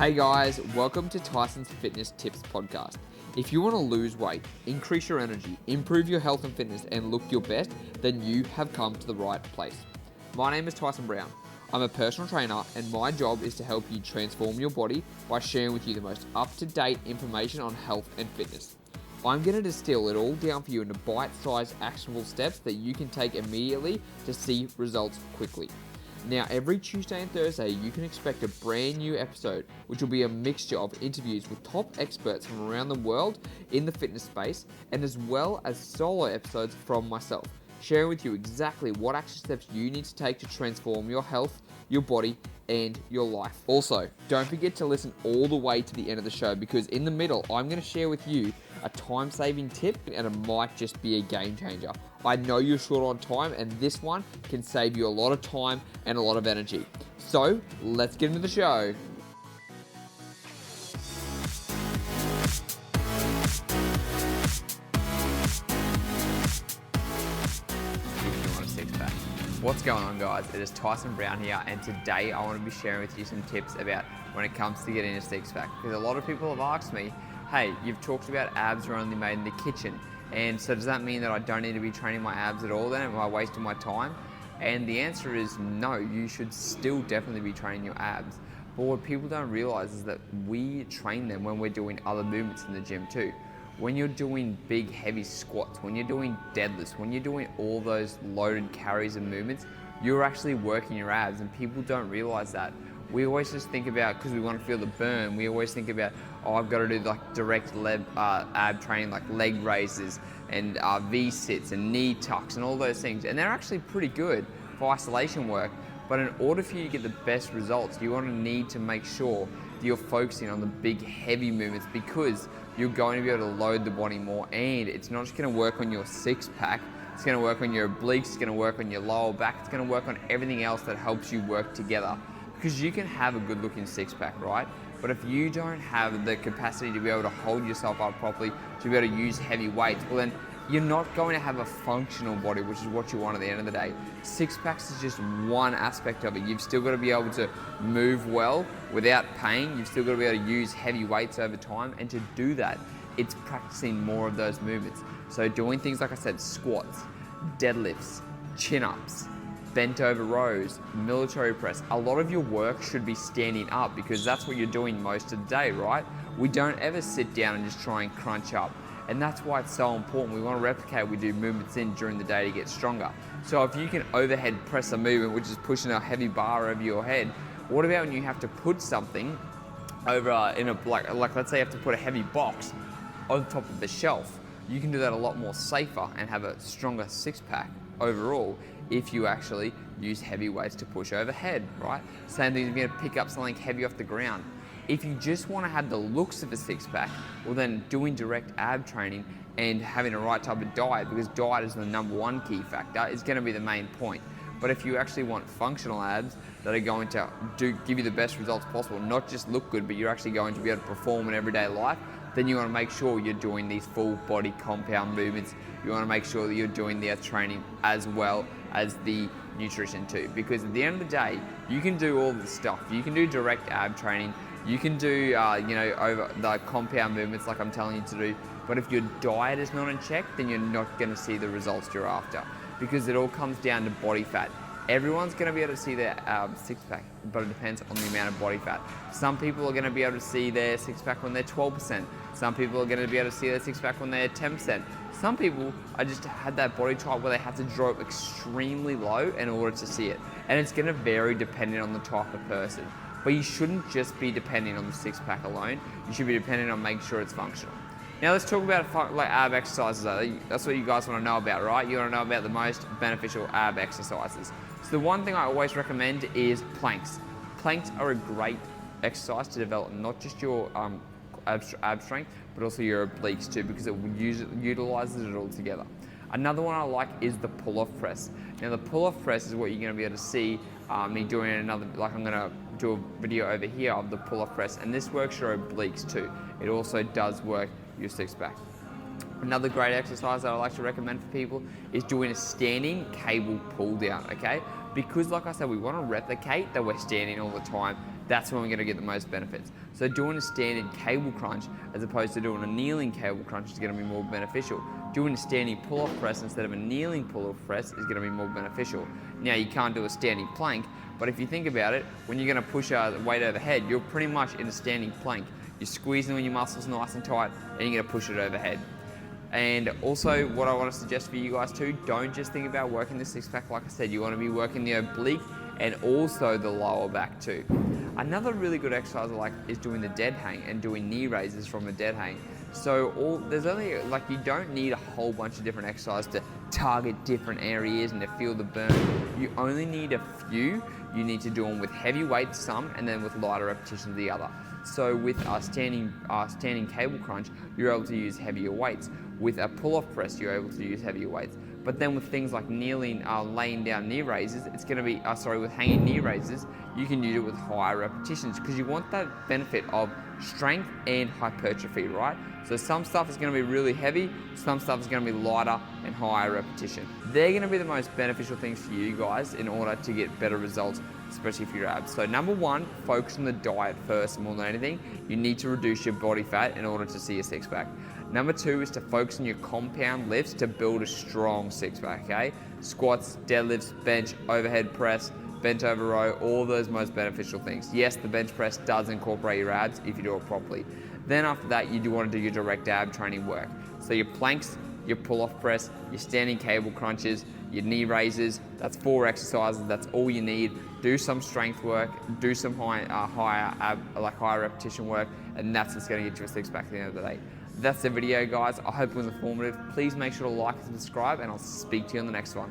Hey guys, welcome to Tyson's Fitness Tips podcast. If you want to lose weight, increase your energy, improve your health and fitness, and look your best, then you have come to the right place. My name is Tyson Brown. I'm a personal trainer, and my job is to help you transform your body by sharing with you the most up-to-date information on health and fitness. I'm going to distill it all down for you into bite-sized actionable steps that you can take immediately to see results quickly. Now, every Tuesday and Thursday, you can expect a brand new episode, which will be a mixture of interviews with top experts from around the world in the fitness space, and as well as solo episodes from myself, sharing with you exactly what action steps you need to take to transform your health, your body, and your life. Also, don't forget to listen all the way to the end of the show, because in the middle, I'm going to share with you a time-saving tip, and it might just be a game changer. I know you're short on time, and this one can save you a lot of time and a lot of energy. So, let's get into the show. What's going on, guys? It is Tyson Brown here, and today I want to be sharing with you some tips about when it comes to getting a six-pack. Because a lot of people have asked me, hey, you've talked about abs are only made in the kitchen, and so does that mean that I don't need to be training my abs at all then? Am I wasting my time? And the answer is no, you should still definitely be training your abs. But what people don't realize is that we train them when we're doing other movements in the gym too. When you're doing big heavy squats, when you're doing deadlifts, when you're doing all those loaded carries and movements, you're actually working your abs, and people don't realize that. We always just think about, because we want to feel the burn, we always think about, oh, I've got to do like direct ab training, like leg raises and V-sits and knee tucks and all those things. And they're actually pretty good for isolation work. But in order for you to get the best results, you want to need to make sure that you're focusing on the big heavy movements, because you're going to be able to load the body more, and it's not just going to work on your six pack, it's going to work on your obliques, it's going to work on your lower back, it's going to work on everything else that helps you work together. Because you can have a good looking six pack, right? But if you don't have the capacity to be able to hold yourself up properly, to be able to use heavy weights, well then you're not going to have a functional body, which is what you want at the end of the day. Six packs is just one aspect of it. You've still got to be able to move well without pain. You've still got to be able to use heavy weights over time. And to do that, it's practicing more of those movements. So doing things like I said, squats, deadlifts, chin-ups, bent over rows, military press. A lot of your work should be standing up, because that's what you're doing most of the day, right? We don't ever sit down and just try and crunch up. And that's why it's so important. We want to replicate what we do movements in during the day to get stronger. So if you can overhead press a movement, which is pushing a heavy bar over your head, what about when you have to put something over in a, like let's say you have to put a heavy box on top of the shelf? You can do that a lot more safer and have a stronger six pack overall if you actually use heavy weights to push overhead, right? Same thing if you're going to pick up something heavy off the ground. If you just want to have the looks of a six pack, well then doing direct ab training and having the right type of diet, because diet is the number one key factor, is going to be the main point. But if you actually want functional abs that are going to give you the best results possible, not just look good, but you're actually going to be able to perform in everyday life, then you want to make sure you're doing these full body compound movements. You want to make sure that you're doing the training as well as the nutrition too. Because at the end of the day, you can do all this stuff. You can do direct ab training. You can do, over the compound movements like I'm telling you to do. But if your diet is not in check, then you're not going to see the results you're after. Because it all comes down to body fat. Everyone's going to be able to see their six-pack, but it depends on the amount of body fat. Some people are going to be able to see their six-pack when they're 12%. Some people are going to be able to see their six-pack when they're 10%. Some people are just had that body type where they have to drop extremely low in order to see it. And it's going to vary depending on the type of person. But you shouldn't just be depending on the six-pack alone. You should be depending on making sure it's functional. Now let's talk about like ab exercises. That's what you guys want to know about, right? You want to know about the most beneficial ab exercises. So the one thing I always recommend is planks. Planks are a great exercise to develop not just your ab strength, but also your obliques too, because it utilizes it all together. Another one I like is the pull-off press. Now the pull-off press is what you're going to be able to see me doing another, like I'm going to do a video over here of the pull-off press, and this works your obliques too. It also does work your six-pack. Another great exercise that I like to recommend for people is doing a standing cable pull down, okay? because like I said, we want to replicate that we're standing all the time. That's when we're going to get the most benefits. So doing a standing cable crunch as opposed to doing a kneeling cable crunch is going to be more beneficial. Doing a standing pull-off press instead of a kneeling pull-off press is going to be more beneficial. Now you can't do a standing plank, but if you think about it, when you're going to push a weight overhead, you're pretty much in a standing plank. You're squeezing when your muscles nice and tight, and you're going to push it overhead. And also what I want to suggest for you guys too, don't just think about working the six pack. Like I said, you want to be working the oblique and also the lower back too. Another really good exercise I like is doing the dead hang and doing knee raises from the dead hang. So there's only, like, you don't need a whole bunch of different exercises to target different areas and to feel the burn. You only need a few. You need to do them with heavy weights some, and then with lighter repetitions the other. So with a standing cable crunch, you're able to use heavier weights. With a pull-off press, you're able to use heavier weights. But then with things like kneeling, laying down knee raises, it's going to be, with hanging knee raises, you can use it with higher repetitions because you want that benefit of strength and hypertrophy, right? So some stuff is going to be really heavy, some stuff is going to be lighter and higher repetition. They're going to be the most beneficial things for you guys in order to get better results, especially for your abs. So number one, focus on the diet first more than anything. You need to reduce your body fat in order to see a six pack. Number two is to focus on your compound lifts to build a strong six pack, okay? Squats, deadlifts, bench, overhead press, bent over row, all those most beneficial things. Yes, the bench press does incorporate your abs if you do it properly. Then after that, you do want to do your direct ab training work. So your planks, your pull-off press, your standing cable crunches, your knee raises, that's 4 exercises, that's all you need. Do some strength work, do some higher repetition work, and that's what's going to get you a six pack at the end of the day. That's the video, guys. I hope it was informative. Please make sure to like and subscribe, and I'll speak to you on the next one.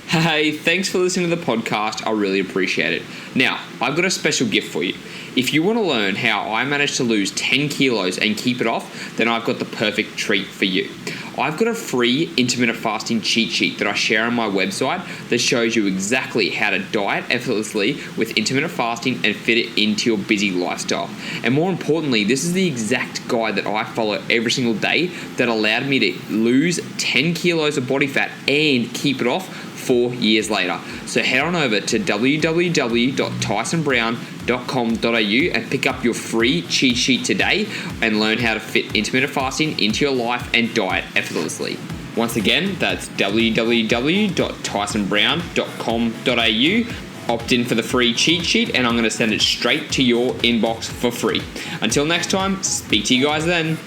Hey, thanks for listening to the podcast. I really appreciate it. Now, I've got a special gift for you. If you want to learn how I managed to lose 10 kilos and keep it off, then I've got the perfect treat for you. I've got a free intermittent fasting cheat sheet that I share on my website that shows you exactly how to diet effortlessly with intermittent fasting and fit it into your busy lifestyle. And more importantly, this is the exact guide that I follow every single day that allowed me to lose 10 kilos of body fat and keep it off 4 years later. So head on over to www.tysonbrown.com.au and pick up your free cheat sheet today and learn how to fit intermittent fasting into your life and diet effortlessly. Once again, that's www.tysonbrown.com.au. Opt in for the free cheat sheet and I'm going to send it straight to your inbox for free. Until next time, speak to you guys then.